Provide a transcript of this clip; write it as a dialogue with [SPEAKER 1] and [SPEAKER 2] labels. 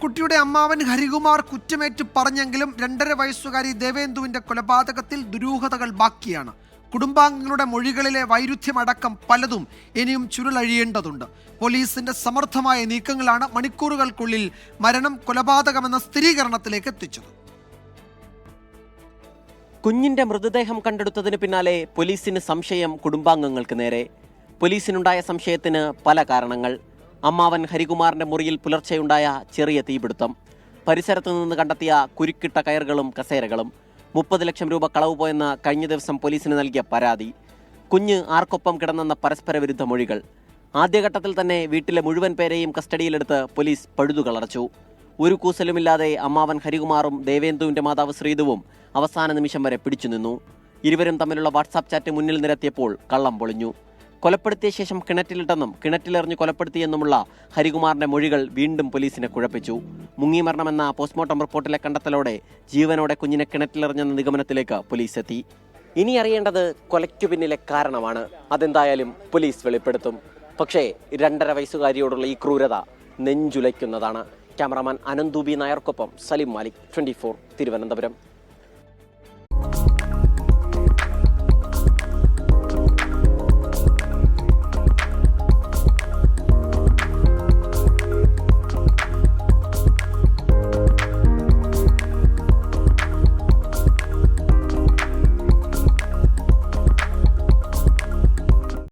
[SPEAKER 1] കുട്ടിയുടെ അമ്മാവൻ ഹരികുമാർ കുറ്റമേറ്റ് പറഞ്ഞെങ്കിലും 2.5 വയസ്സുകാരി ദേവേന്ദുവിന്റെ കൊലപാതകത്തിൽ ദുരൂഹതകൾ ബാക്കിയാണ്. കുടുംബാംഗങ്ങളുടെ മൊഴികളിലെ വൈരുദ്ധ്യമടക്കം പലതും ഇനിയും ചുരുളഴിയേണ്ടതുണ്ട്. പോലീസിന്റെ സമർത്ഥമായ നീക്കങ്ങളാണ് മണിക്കൂറുകൾക്കുള്ളിൽ മരണം കൊലപാതകമെന്ന സ്ഥിരീകരണത്തിലേക്ക് എത്തിച്ചത്.
[SPEAKER 2] കുഞ്ഞിന്റെ മൃതദേഹം കണ്ടെടുത്തതിന് പിന്നാലെ പോലീസിന് സംശയം കുടുംബാംഗങ്ങൾക്ക് നേരെ. പോലീസിനുണ്ടായ സംശയത്തിന് പല കാരണങ്ങൾ. അമ്മാവൻ ഹരികുമാറിന്റെ മുറിയിൽ പുലർച്ചെയുണ്ടായ ചെറിയ തീപിടുത്തം, പരിസരത്തു നിന്ന് കണ്ടെത്തിയ കുരുക്കിട്ട കയറുകളും കസേരകളും, 30 ലക്ഷം രൂപ കളവ് പോയെന്ന് കഴിഞ്ഞ ദിവസം പോലീസിന് നൽകിയ പരാതി, കുഞ്ഞ് ആർക്കൊപ്പം കിടന്നെന്ന പരസ്പര വിരുദ്ധ മൊഴികൾ. ആദ്യഘട്ടത്തിൽ തന്നെ വീട്ടിലെ മുഴുവൻ പേരെയും കസ്റ്റഡിയിലെടുത്ത് പോലീസ് പഴുതുകളടച്ചു. ഒരു കൂസലുമില്ലാതെ അമ്മാവൻ ഹരികുമാറും ദേവേന്ദുവിന്റെ മാതാവ് ശ്രീധുവും അവസാന നിമിഷം വരെ പിടിച്ചുനിന്നു. ഇരുവരും തമ്മിലുള്ള വാട്സാപ്പ് ചാറ്റ് മുന്നിൽ നിരത്തിയപ്പോൾ കള്ളം പൊളിഞ്ഞു. കൊലപ്പെടുത്തിയ ശേഷം കിണറ്റിലിട്ടെന്നും കിണറ്റിലെറിഞ്ഞ് കൊലപ്പെടുത്തിയെന്നുമുള്ള ഹരികുമാറിന്റെ മൊഴികൾ വീണ്ടും പോലീസിനെ കുഴപ്പിച്ചു. മുങ്ങി മരണമെന്ന പോസ്റ്റ്മോർട്ടം റിപ്പോർട്ടിലെ കണ്ടെത്തലോടെ ജീവനോടെ കുഞ്ഞിനെ കിണറ്റിലെറിഞ്ഞെന്ന നിഗമനത്തിലേക്ക് പോലീസ് എത്തി. ഇനി അറിയേണ്ടത് കൊലയ്ക്കു പിന്നിലെ കാരണമാണ്. അതെന്തായാലും പോലീസ് വെളിപ്പെടുത്തും. പക്ഷേ 2.5 വയസ്സുകാരിയോടുള്ള ഈ ക്രൂരത നെഞ്ചുലയ്ക്കുന്നതാണ്. ക്യാമറാമാൻ അനന്തൂബി നായർക്കൊപ്പം സലിം മാലിക്, 24 തിരുവനന്തപുരം.